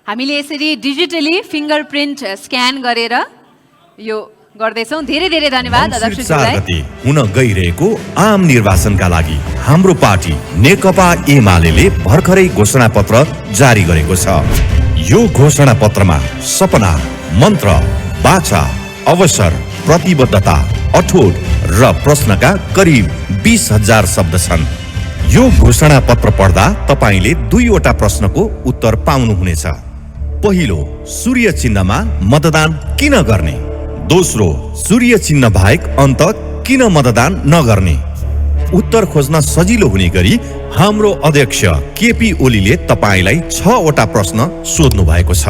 हामीले यसरी digitally fingerprint scan गरेर यो गर्दैछौं। धेरै धेरै धन्यवाद अध्यक्षज्यूलाई। हुन गइरहेको आम निर्वाचनका लागि हाम्रो पार्टी नेकपा एमाले भर्खरै घोषणा पत्र जारी गरेको छ। यो घोषणा पत्रमा सपना, मन्त्र, बाचा, अवसर, प्रतिबद्धता, अठोट र प्रश्नका करिब 20,000 शब्द छन्। यो घोषणा पत्र पढ्दा तपाईले 2वटा प्रश्नको उत्तर पाउनुहुनेछ। पहिलो, सूर्य चिन्हमा मतदान किन गर्ने? दोस्रो, सूर्य चिन्ह बाहेक अन्त किन मतदान नगर्ने? उत्तर खोज्न सजिलो हुने गरी हाम्रो अध्यक्ष केपी ओलीले तपाईलाई 6वटा प्रश्न सोध्नु भएको छ।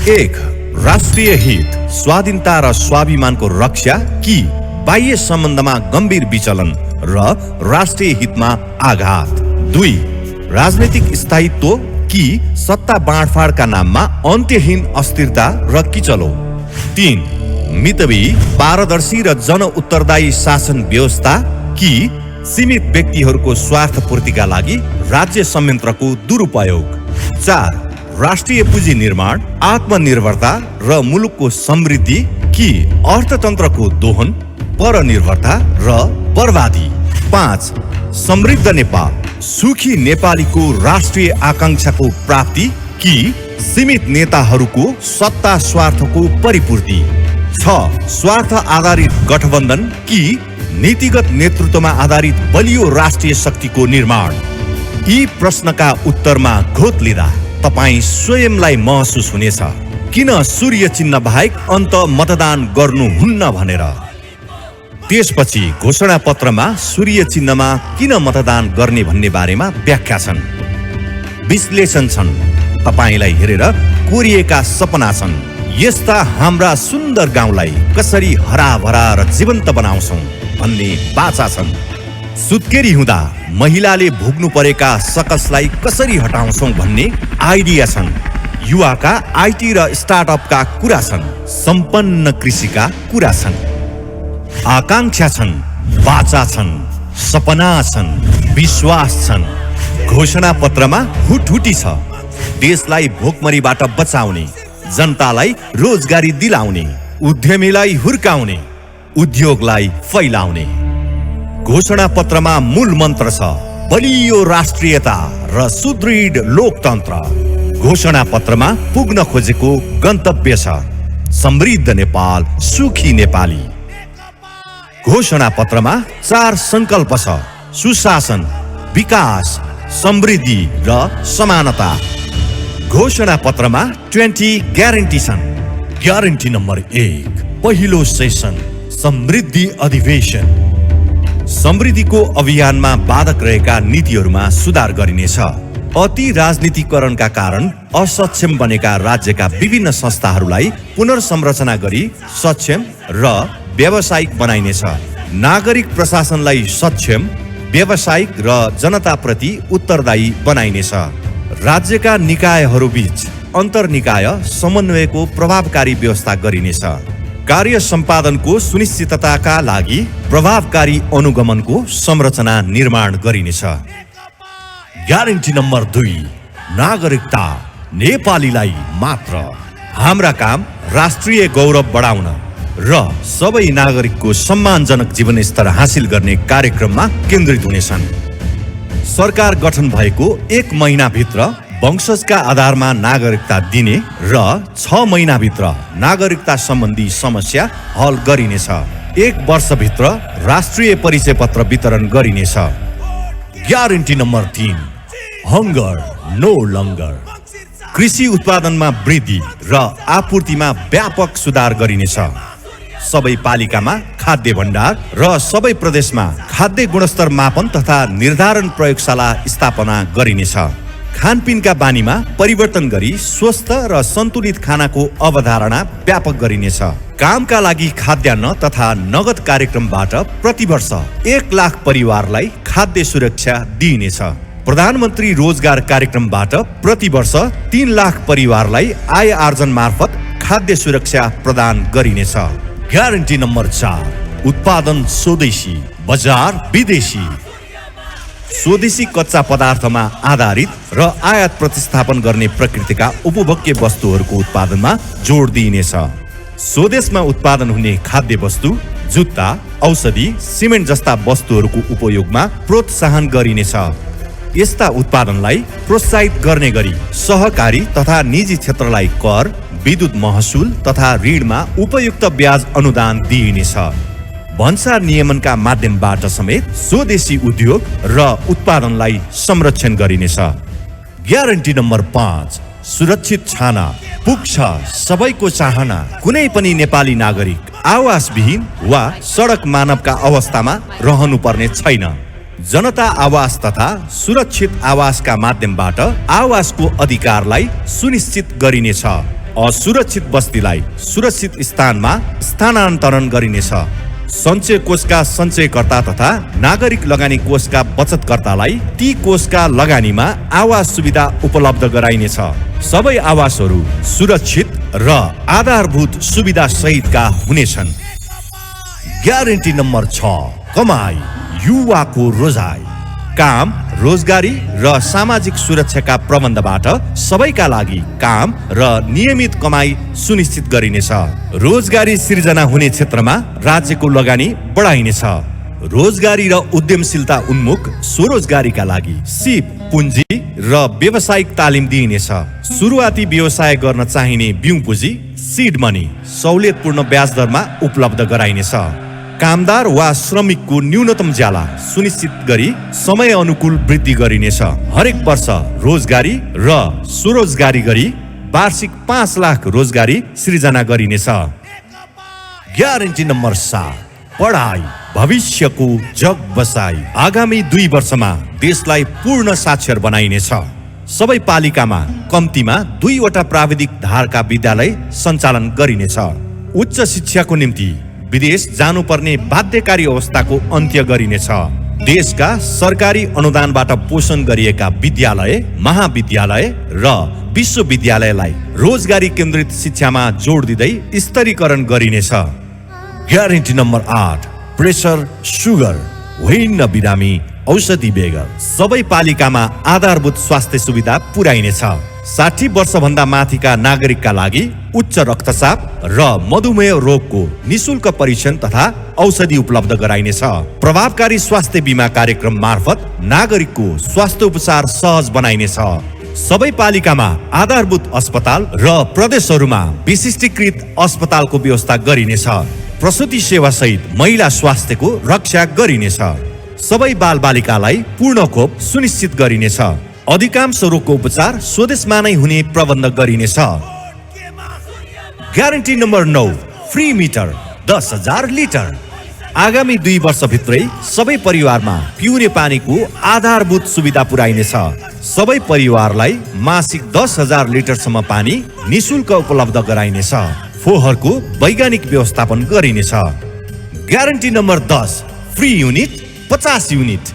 1. राष्ट्रिय हित, स्वाधीनता र स्वाभिमानको रक्षा कि बाह्य सम्बन्धमा गम्भीर विचलन र राष्ट्रिय हितमा आघात? 2. राजनीतिक स्थायित्व कि सत्ता बाँडफाँडका नाममा अन्त्यहीन अस्थिरता र किचलो? 3. मितवी, पारदर्शी र जन उत्तरदायी शासन व्यवस्था कि सीमित व्यक्तिहरूको स्वार्थ पूर्तिका लागि राज्य संयन्त्रको दुरुपयोग? 4. राष्ट्रिय पुँजी निर्माण, आत्मनिर्भरता र मुलुकको समृद्धि कि अर्थतन्त्रको दोहन, परनिर्भरता र बर्बादी? 5. समृद्ध नेपाल, सुखी नेपालीको राष्ट्रिय आकांक्षाको प्राप्ति कि सीमित नेताहरूको सत्ता स्वार्थको परिपूर्ति? 6. स्वार्थ आधारित गठबन्धन कि नीतिगत नेतृत्वमा आधारित बलियो राष्ट्रिय शक्तिको निर्माण? यी प्रश्नका उत्तरमा घोत लिँदा तपाई स्वयंलाई महसुस हुनेछ किन सूर्य चिन्ह बाहेक अन्त मतदान गर्नुहुन्न भनेर। त्यसपछि घोषणा पत्रमा सूर्य चिन्हमा किन मतदान गर्ने भन्ने बारेमा व्याख्या छन्, विश्लेषण छन्, तपाईलाई हेरेर कोरिएका सपना छन्। यस्ता हाम्रा सुन्दर गाउँलाई कसरी हराभरा र जीवन्त बनाउँछौं भन्ने बाचा छन्। सुत्केरी हुँदा महिलाले भोग्नु परेका सकसलाई कसरी हटाउँछौं भन्ने आइडिया छन्। युवाका आइटी र स्टार्टअपका कुरा छन्, सम्पन्न कृषिका कुरा छन्। आकांक्षा छन्, बाचा छन्, सपना छन्, विश्वास छन्। घोषणा पत्रमा हुटहुटी छ, देशलाई भोकमरीबाट बचाउने, जनतालाई रोजगारी दिलाउने, उद्यमीलाई हुर्काउने, उद्योगलाई फैलाउने। घोषणा पत्रमा मूल मन्त्र छ बलियो राष्ट्रियता र सुदृढ लोकतन्त्र। घोषणा पत्रमा पुग्न खोजेको गन्तव्य छ समृद्ध नेपाल, सुखी नेपाली। घोषणा पत्रमा 4 संकल्प छ, सुशासन, विकास, समृद्धि र समानता। घोषणा पत्रमा 20 ग्यारेन्टी छन्। ग्यारेन्टी नम्बर 1, पहिलो सेसन समृद्धि अधिवेशन। समृद्धिको अभियानमा बाधक रहेका नीतिहरूमा सुधार गरिनेछ। अति राजनीतिकरणका कारण असक्षम बनेका राज्यका विभिन्न संस्थाहरूलाई पुनर्संरचना गरी सक्षम र व्यावसायिक बनाइनेछ। नागरिक प्रशासनलाई सक्षम, व्यावसायिक र जनताप्रति उत्तरदायी बनाइनेछ। राज्यका निकायहरूबीच अन्तर्निकाय समन्वयको प्रभावकारी व्यवस्था गरिनेछ। कार्य सम्पादनको सुनिश्चितताका लागि प्रभावकारी अनुगमनको संरचना निर्माण गरिनेछ। ग्यारेन्टी नम्बर 2, नागरिकता नेपालीलाई मात्र। हाम्रा काम राष्ट्रिय गौरव बढाउन र सबै नागरिकको सम्मानजनक जीवनस्तर हासिल गर्ने कार्यक्रममा केन्द्रित हुनेछन्। सरकार गठन भएको 1 महिनाभित्र वंशजका आधारमा नागरिकता दिने र 6 महिनाभित्र नागरिकता सम्बन्धी समस्या हल गरिनेछ। 1 वर्षभित्र राष्ट्रिय परिचय पत्र वितरण गरिनेछ। Guarantee number 3, hunger no longer. कृषि उत्पादनमा वृद्धि र आपूर्तिमा व्यापक सुधार गरिनेछ। सबै पालिकामा खाद्य भण्डार र सबै प्रदेशमा खाद्य गुणस्तर मापन तथा निर्धारण प्रयोगशाला स्थापना गरिनेछ। खानपिनका बानीमा परिवर्तन गरी स्वस्थ र सन्तुलित खानाको अवधारणा व्यापक गरिनेछ। कामका लागि खाद्यान्न तथा नगद कार्यक्रमबाट प्रतिवर्ष 1 लाख परिवारलाई खाद्य सुरक्षा दिइनेछ। प्रधानमन्त्री रोजगार कार्यक्रमबाट प्रतिवर्ष 3 लाख परिवारलाई आय आर्जन मार्फत खाद्य सुरक्षा प्रदान गरिनेछ। ग्यारेन्टी नम्बर 4, उत्पादन स्वदेशी, बजार विदेशी। स्वदेशी कच्चा पदार्थमा आधारित र आयात प्रतिस्थापन गर्ने प्रकृतिका उपभोग्य वस्तुहरूको उत्पादनमा जोड दिइनेछ। स्वदेशमा उत्पादन हुने खाद्य वस्तु, जुत्ता, औषधि, सिमेन्ट जस्ता वस्तुहरूको उपयोगमा प्रोत्साहन गरिनेछ। यस्ता उत्पादनलाई प्रोत्साहित गर्ने गरी सहकारी तथा निजी क्षेत्रलाई कर, विद्युत महसुल तथा ऋणमा उपयुक्त ब्याज अनुदान दिइनेछ। भन्सार नियमनका माध्यमबाट समेत स्वदेशी उद्योग र उत्पादनलाई संरक्षण गरिनेछ। ग्यारेन्टी नम्बर 5, सुरक्षित छाना, पुग्छ सबैको चाहना। कुनै पनि नेपाली नागरिक आवासविहीन वा सडक मानवका अवस्थामा रहनुपर्ने छैन। जनता आवास तथा सुरक्षित आवासका माध्यमबाट आवासको अधिकारलाई सुनिश्चित गरिनेछ। असुरक्षित बस्तीलाई सुरक्षित स्थानमा स्थानान्तरण गरिनेछ। सञ्चय कोषका सञ्चयकर्ता तथा नागरिक लगानी कोषका बचतकर्तालाई ती कोषका लगानीमा आवास सुविधा उपलब्ध गराइनेछ। सबै आवासहरू सुरक्षित र आधारभूत सुविधा सहितका हुनेछन्। ग्यारेन्टी नम्बर 6, कमाई, युवाको रोजाइ, काम, रोजगारी र सामाजिक सुरक्षाका प्रबन्धबाट सबैका लागि काम र नियमित कमाई सुनिश्चित गरिनेछ। रोजगारी सिर्जना हुने क्षेत्रमा राज्यको लगानी बढाइनेछ। रोजगारी र उद्यमशीलता उन्मुख स्वरोजगारीका लागि सिप, पुँजी र व्यावसायिक तालिम दिइनेछ। सुरुवाती व्यवसाय गर्न चाहिने बिउ पुँजी, सिड मनी सहुलियतपूर्ण ब्याज दरमा उपलब्ध गराइनेछ। कामदार वा श्रमिकको न्यूनतम ज्याला सुनिश्चित गरी समय अनुकूल वृद्धि गरिनेछ। हरेक वर्ष रोजगारी र स्वरोजगारी गरी वार्षिक 5 लाख रोजगारी सृजना गरिनेछ। ग्यारेन्टी नम्बर 7, पढाइ, भविष्यको जग बसाई। आगामी 2 वर्षमा देशलाई पूर्ण साक्षर बनाइनेछ। सबै पालिकामा कम्तीमा 2वटा प्राविधिक धारका विद्यालय सञ्चालन गरिनेछ। उच्च शिक्षाको निम्ति विदेश जानुपर्ने बाध्यकारी अवस्थाको अन्त्य गरिनेछ। देशका सरकारी अनुदानबाट पोषण गरिएका विद्यालय, महाविद्यालय र विश्वविद्यालयलाई रोजगारी केन्द्रित शिक्षामा जोड दिँदै स्तरीकरण गरिनेछ। ग्यारेन्टी नम्बर 8, प्रेसर, सुगर, होइन बिरामी औषधि बेगर। सबै पालिकामा आधारभूत स्वास्थ्य सुविधा पुर्याइनेछ। 60 वर्षभन्दा माथिका नागरिकका लागि उच्च रक्तचाप र मधुमेह रोगको निशुल्क परीक्षण तथा औषधि उपलब्ध गराइनेछ। प्रभावकारी स्वास्थ्य बीमा कार्यक्रम मार्फत नागरिकको स्वास्थ्य उपचार सहज बनाइनेछ। सबै पालिकामा आधारभूत अस्पताल र प्रदेशहरूमा विशिष्टीकृत अस्पतालको व्यवस्था गरिनेछ। प्रसुति सेवा सहित महिला स्वास्थ्यको रक्षा गरिनेछ। सबै बालबालिकालाई पूर्ण खोप सुनिश्चित गरिनेछ। अधिकांश रोगको उपचार स्वदेशमा नै हुने प्रबन्ध गरिनेछ। Guarantee number 9, free meter, 10,000 litre. आगामी 2 वर्षभित्रै सबै परिवारमा पिउने पानीको आधारभूत सुविधा पुर्याइनेछ। सबै परिवारलाई मासिक 10,000 लिटरसम्म पानी निशुल्क उपलब्ध गराइनेछ। फोहोरको वैज्ञानिक व्यवस्थापन गरिनेछ। Guarantee number 10, free unit, 50 unit.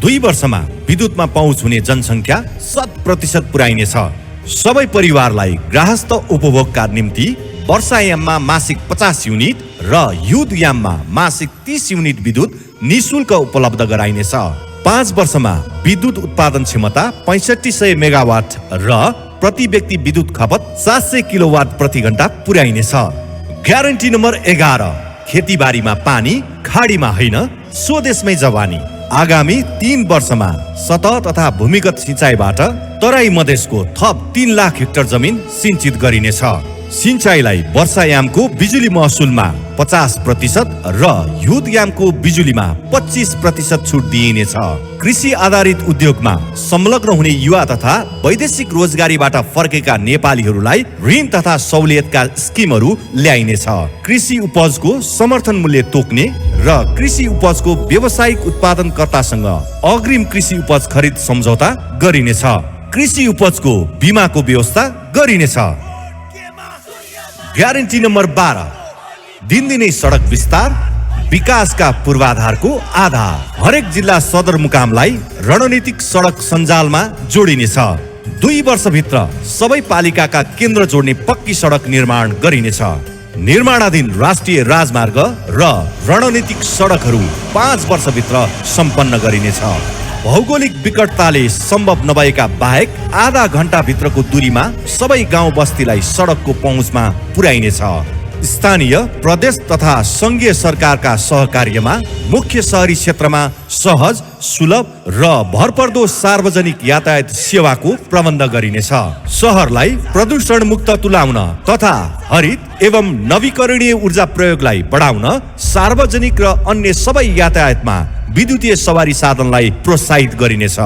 2 वर्षमा विद्युतमा पहुँच हुने जनसङ्ख्या 100% पुर्याइनेछ। सबै परिवारलाई गृहस्थ उपभोगका निम्ति वर्षायाममा मासिक 50 युनिट र युद्धयाममा मासिक 30 युनिट विद्युत निशुल्क उपलब्ध गराइनेछ। 5 वर्षमा विद्युत उत्पादन क्षमता 6500 मेगावाट र प्रति व्यक्ति विद्युत खपत 700 किलोवाट प्रति घण्टा पुर्याइनेछ। ग्यारेन्टी नम्बर 11, खेतीबारीमा पानी, खाडीमा होइन स्वदेशमै जवानी। आगामी 3 वर्षमा सतह तथा भूमिगत सिंचाइबाट तराई मधेसको थप 3 लाख हेक्टर जमिन सिंचित गरिनेछ। सिंचाइलाई वर्षायामको बिजुली महसुलमा 50% र युद्धयामको बिजुलीमा 25% छुट दिइनेछ। कृषि आधारित उद्योगमा संलग्न हुने युवा तथा वैदेशिक रोजगारीबाट फर्केका नेपालीहरूलाई ऋण तथा सहुलियतका स्किमहरू ल्याइनेछ। कृषि उपजको समर्थन मूल्य तोक्ने र कृषि उपजको व्यावसायिक उत्पादनकर्तासँग अग्रिम कृषि उपज खरिद सम्झौता गरिनेछ। कृषि उपजको बिमाको व्यवस्था गरिनेछ। ग्यारेन्टी नम्बर 12, दिनदिनै सडक विस्तार, विकासका पूर्वाधारको आधार। हरेक जिल्ला सदरमुकामलाई रणनीतिक सडक सञ्जालमा जोडिनेछ। 2 वर्षभित्र सबै पालिकाका केन्द्र जोड्ने पक्की सडक निर्माण गरिनेछ। निर्माणाधीन राष्ट्रिय राजमार्ग र रणनीतिक सडकहरू 5 वर्षभित्र सम्पन्न गरिनेछ। भौगोलिक विकटताले सम्भव नभएका बाहेक आधा घण्टा भित्रको दूरीमा सबै गाउँ बस्तीलाई सडकको पहुँचमा पुर्याइनेछ। स्थानीय, प्रदेश तथा संघीय सरकारका सहकार्यमा मुख्य शहरी क्षेत्रमा सहज, सुलभ र भरपर्दो सार्वजनिक यातायात सेवाको प्रबन्ध गरिनेछ। सहरलाई प्रदूषण मुक्त तुल्याउन तथा हरित एवं नवीकरणीय ऊर्जा प्रयोगलाई बढाउन सार्वजनिक र अन्य सबै यातायातमा विद्युतीय सवारी साधनलाई प्रोत्साहित गरिनेछ।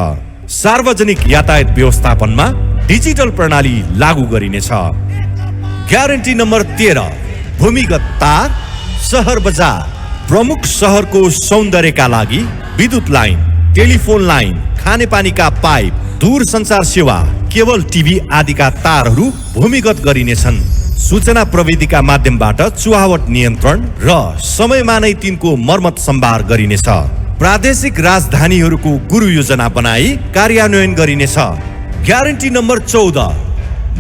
सार्वजनिक यातायात व्यवस्थापनमा डिजिटल प्रणाली लागू गरिनेछ। ग्यारेन्टी नम्बर 13 भूमिगत तार, सहर बजार। प्रमुख सहरको सौन्दर्यका लागि विद्युत लाइन, टेलिफोन लाइन, खानेपानीका पाइप, दूरसञ्चार सेवा, केबल टिभी आदिका तारहरू भूमिगत गरिनेछन्। सूचना प्रविधिका माध्यमबाट चुहावट नियन्त्रण र समयमा नै तिनको मर्मत सम्भार गरिनेछ। प्रादेशिक राजधानीहरूको गुरु योजना बनाई कार्यान्वयन गरिनेछ। ग्यारेन्टी नम्बर 14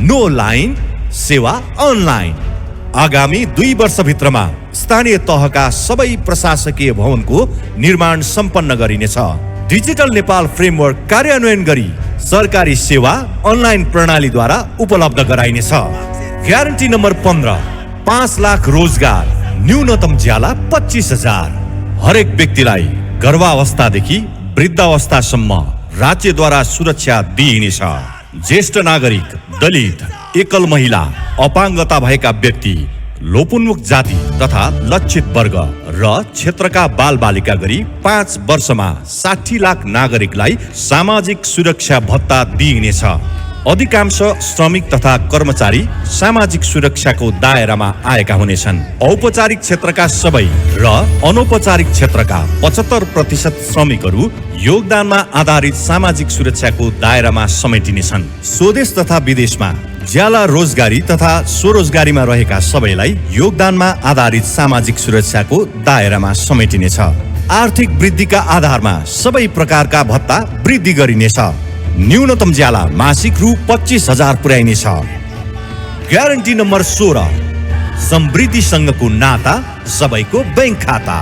नो लाइन सेवा अनलाइन। आगामी 2 वर्षभित्रमा स्थानीय तहका सबै प्रशासकीय भवनको निर्माण सम्पन्न गरिनेछ। डिजिटल नेपाल फ्रेमवर्क कार्यान्वयन गरी सरकारी सेवा अनलाइन प्रणालीद्वारा उपलब्ध गराइनेछ। ग्यारेन्टी नम्बर 15 5 लाख रोजगार, न्यूनतम ज्याला 25,000। हरेक व्यक्तिलाई गर्भावस्थादेखि वृद्धावस्थासम्म राज्यद्वारा सुरक्षा दिइनेछ। ज्येष्ठ नागरिक, दलित, एकल महिला, अपाङ्गता भएका व्यक्ति, लोपोन्मुख जाति तथा लक्षित वर्ग र क्षेत्रका बालबालिका गरी 5 वर्षमा 60 लाख नागरिकलाई सामाजिक सुरक्षा भत्ता दिइनेछ। अधिकांश श्रमिक तथा कर्मचारी सामाजिक सुरक्षाको दायरामा आएका हुनेछन्। औपचारिक क्षेत्रका सबै र अनौपचारिक क्षेत्रका 75% श्रमिकहरू योगदानमा आधारित सामाजिक सुरक्षाको दायरामा समेटिनेछन्। स्वदेश तथा विदेशमा ज्याला रोजगारी तथा स्वरोजगारीमा रहेका सबैलाई योगदानमा आधारित सामाजिक सुरक्षाको दायरामा समेटिनेछ। आर्थिक वृद्धिका आधारमा सबै प्रकारका भत्ता वृद्धि गरिनेछ। न्यूनतम ज्याला मासिक रु 25,000 पुर्याइनेछ। ग्यारेन्टी नम्बर 16 समृद्धिसँगको नाता, सबैको बैंक खाता।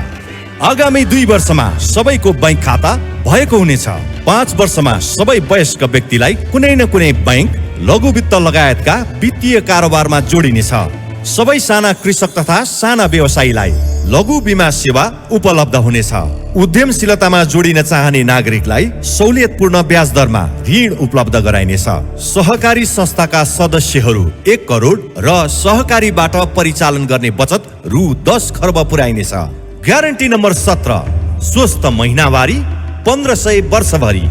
आगामी 2 वर्षमा सबैको बैंक खाता भएको हुनेछ। 5 वर्षमा सबै वयस्क व्यक्तिलाई कुनै न कुनै बैंक, लघु वित्त लगायतका वित्तीय कारोबारमा जोडिनेछ। सबै साना कृषक तथा साना व्यवसायीलाई लघु बीमा सेवा उपलब्ध हुनेछ। उद्यमशीलतामा जोडिन चाहने नागरिकलाई सहुलियतपूर्ण ब्याज दरमा ऋण उपलब्ध गराइनेछ। सहकारी संस्थाका सदस्यहरू 1 करोड र सहकारीबाट परिचालन गर्ने बचत रु 10 खर्ब पुर्याइनेछ। ग्यारेन्टी नम्बर 17 स्वस्थ महिनावारी 1500 वर्षभरि।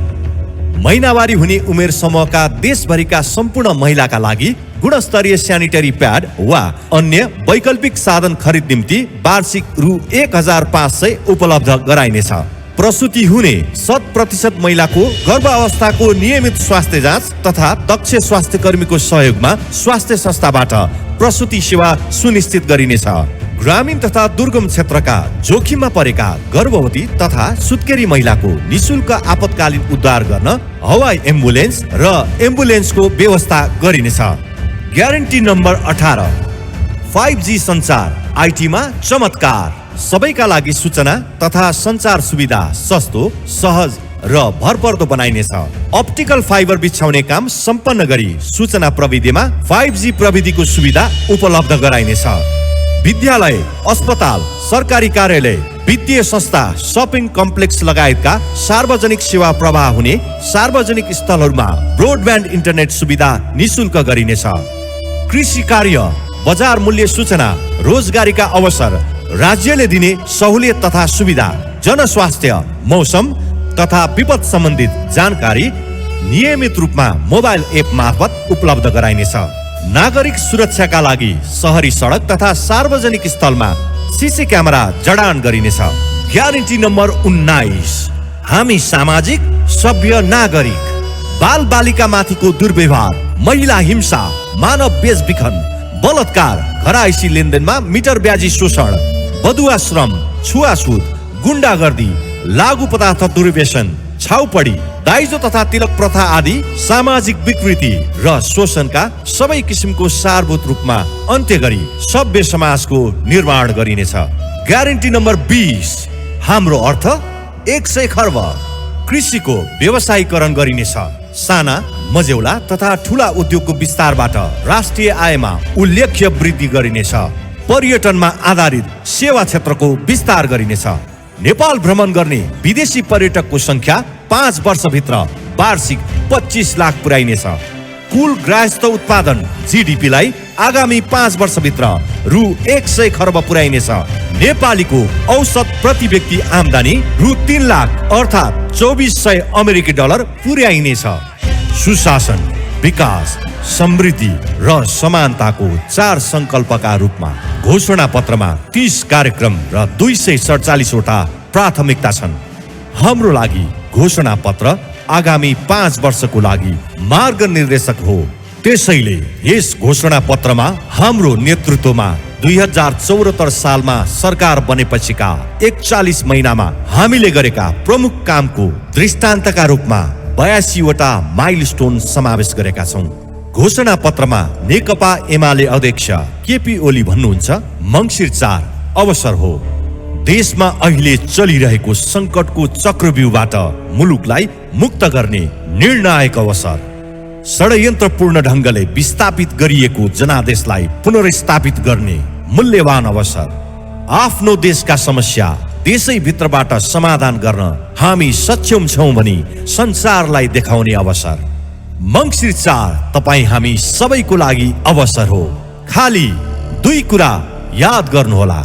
महिनावारी हुने उमेर समूहका देशभरिका सम्पूर्ण महिलाका लागि गुणस्तरीय स्यानिटरी प्याड वा अन्य वैकल्पिक साधन खरिद निम्ति वार्षिक रु 1500 उपलब्ध गराइनेछ। प्रसूति हुने 100% महिलाको गर्भावस्थाको नियमित स्वास्थ्य जाँच तथा दक्ष स्वास्थ्य कर्मीको सहयोगमा स्वास्थ्य संस्थाबाट प्रसूति सेवा सुनिश्चित गरिनेछ। ग्रामीण तथा दुर्गम क्षेत्रका जोखिममा परेका गर्भवती तथा सुत्केरी महिलाको निशुल्क आपतकालीन उद्धार गर्न हवाई एम्बुलेन्स र एम्बुलेन्सको व्यवस्था गरिनेछ। ग्यारेन्टी नम्बर 18 5G सञ्चार, आइटीमा चमत्कार। सबैका लागि सूचना तथा सञ्चार सुविधा सस्तो, सहज र भरपर्दो बनाइनेछ। अप्टिकल फाइबर बिछाउने काम सम्पन्न गरी सूचना प्रविधिमा 5G प्रविधिको सुविधा उपलब्ध गराइनेछ। विद्यालय, अस्पताल, सरकारी कार्यालय, वित्तीय संस्था, शपिङ कम्प्लेक्स लगायतका सार्वजनिक सेवा प्रवाह हुने सार्वजनिक स्थलहरूमा ब्रोडब्यान्ड इन्टरनेट सुविधा निशुल्क गरिनेछ। कृषि कार्य, बजार मूल्य सूचना, रोजगारीका अवसर, राज्यले दिने सहुलियत तथा सुविधा, जनस्वास्थ्य, मौसम तथा विपद सम्बन्धित जानकारी नियमित रूपमा मोबाइल एप मार्फत उपलब्ध गराइनेछ। नागरिक सुरक्षाका लागि सहरी सडक तथा सार्वजनिक स्थलमा सीसी क्यामेरा जडान गरिनेछ। ग्यारेन्टी नम्बर 19 हामी सामाजिक सभ्य नागरिक। बाल बालिका माथिको दुर्व्यवहार, महिला हिंसा, मानव बेचबिखन, बलात्कार, घरायसी लेनदेनमा मिटर ब्याजी शोषण, बदुवा श्रम, छुवाछुत, गुण्डागर्दी, लागु पदार्थ दुर्व्यसन, छाउपडी, दाइजो तथा तिलक प्रथा आदि सामाजिक विकृति र शोषणका सबै किसिमको सारभूत रूपमा अन्त्य गरी सभ्य समाजको निर्माण गरिनेछ। ग्यारेन्टी नम्बर 20, हाम्रो अर्थ 100 खर्ब। कृषिको व्यवसायीकरण गरिनेछ। साना मझौला तथा ठूला उद्योगको विस्तारबाट राष्ट्रिय आयमा उल्लेख्य वृद्धि गरिनेछ। पर्यटनमा आधारित सेवा क्षेत्रको विस्तार गरिनेछ। नेपाल भ्रमण गर्ने विदेशी पर्यटकको संख्या 5 वर्षभित्र वार्षिक 25 लाख पुर्याइनेछ। कुल ग्राहस्थ उत्पादन जीडीपीलाई आगामी 5 वर्षभित्र रु 100 खर्ब पुर्याइनेछ। नेपालीको औसत प्रति व्यक्ति आमदानी रु 3 लाख अर्थात् 2400 अमेरिकी डलर पुर्याइनेछ। सुशासन, विकास, समृद्धि र समानताको 4 संकल्पका रूपमा घोषणा पत्रमा 30 कार्यक्रम र 247 वटा प्राथमिकता छन्। हाम्रो लागि घोषणा पत्र आगामी 5 वर्षको लागि मार्ग निर्देशक हो। त्यसैले यस घोषणा पत्रमा हाम्रो नेतृत्वमा 2074 सालमा सरकार बनेपछिका 41 महिनामा हामीले गरेका प्रमुख कामको दृष्टान्तका रूपमा 82 वटा माइलस्टोन समावेश गरेका छौं। घोषणा पत्रमा नेकपा एमाले अध्यक्ष केपी ओली भन्नुहुन्छ, मंसिर 4 अवसर हो। देशमा अहिले चलिरहेको संकटको चक्रव्यूहबाट मुलुकलाई मुक्त गर्ने निर्णायक अवसर। षड्यन्त्रपूर्ण ढंगले विस्थापित गरिएको जनादेशलाई पुनर्स्थापित गर्ने मूल्यवान अवसर। आफ्नो देशका समस्या देशै भित्रबाट समाधान गर्न हामी सक्षम छौं भनी संसारलाई देखाउने अवसर। मंसिर 4 तपाई हामी सबैको लागि अवसर हो। खाली 2 कुरा याद गर्नुहोला।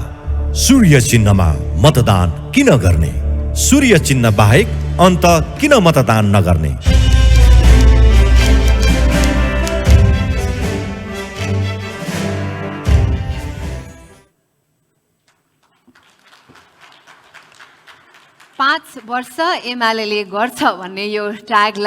सूर्य चिन्हमा मतदान किन गर्ने? सूर्य चिन्ह बाहेक अन्त किन मतदान नगर्ने? पाँच वर्ष एमाले गर्छ भन्ने यो ट्याग